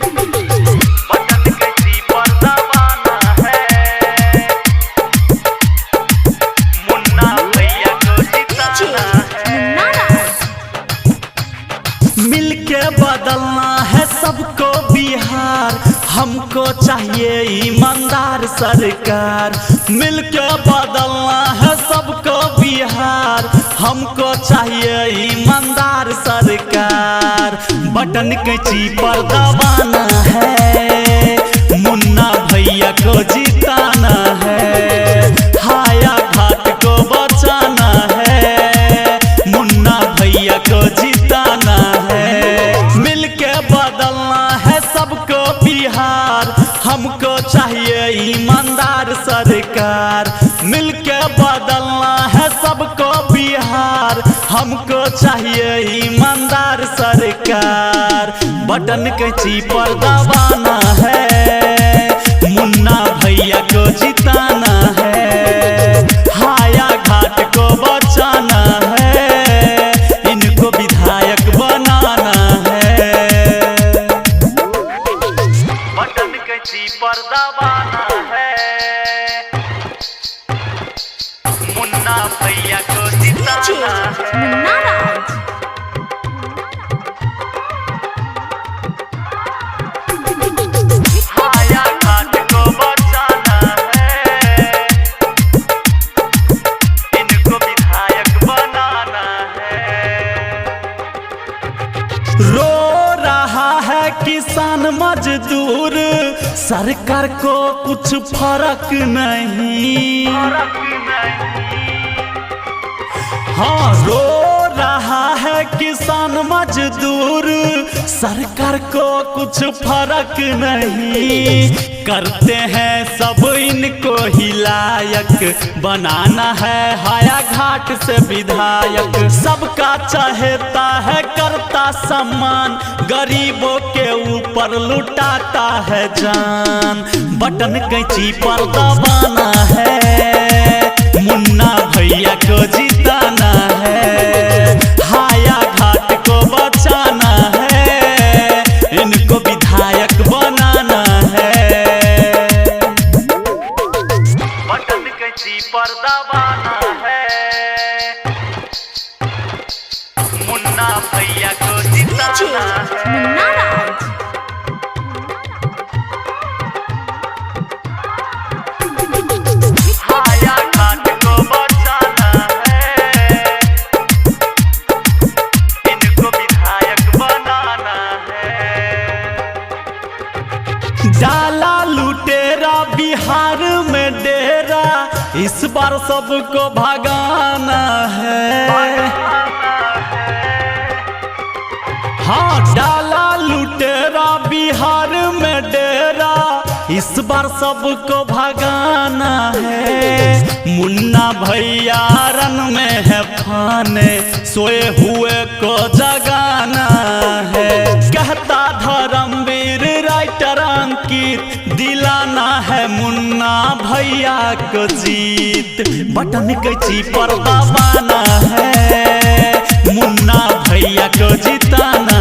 Button कैची पर दबाना है, मुन्ना भैया को जिताना है। मिलके बदलना है सबको बिहार, हमको चाहिए ईमानदार सरकार। मिलके बदलना है सबको बिहार, हमको चाहिए ईमानदार सरकार। बटन कैची पर दबाना है, मुन्ना भैया को जिताना है, हाया घाट को बचाना है, मुन्ना भैया को जिताना है। मिलके बदलना है सबको बिहार, हमको चाहिए ईमानदार सरकार। मिलके बदलना है सबको बिहार, हमको चाहिए ईमानदार सरकार। बटन कैची पर दबाना है, मुन्ना भैया को जिताना है, हाया घाट को बचाना है, इनको विधायक बनाना है। बटन कैची पर दबाना है, मुन्ना भैया को जिताना है। हाया घाट को बचाना है, इनको विधायक बनाना है। रो रहा है किसान मजदूर, सरकार को कुछ फर्क नहीं। हाँ, रो रहा है किसान मजदूर, सरकार को कुछ फर्क नहीं। करते हैं सब इनको ही लायक, बनाना है हाया घाट से विधायक। सबका चाहता है करता सम्मान, गरीबों के ऊपर लुटाता है जान। बटन कैची पर दबाना है, मुन्ना भैया को जिताना है, हाया घाट को बचाना है, इनको विधायक बनाना है। बटन कैची पर दबाना है, मुन्ना भैया को जिताना है। हाया घाट को बचाना है, इनको विधायक बनाना है। डाला लुटेरा बिहार में डेरा, इस बार सबको भगाना है। हाँ, डाला लुटेरा बिहार में डेरा, इस बार सबको भगाना है। मुन्ना भैया रन में है फाने, सोए हुए को जगाना है। कहता धर्मवीर राइटर अंकित, दिलाना है मुन्ना भैया को जीत। बटन कैची पर दबाना है, मुन्ना भैया को जिताना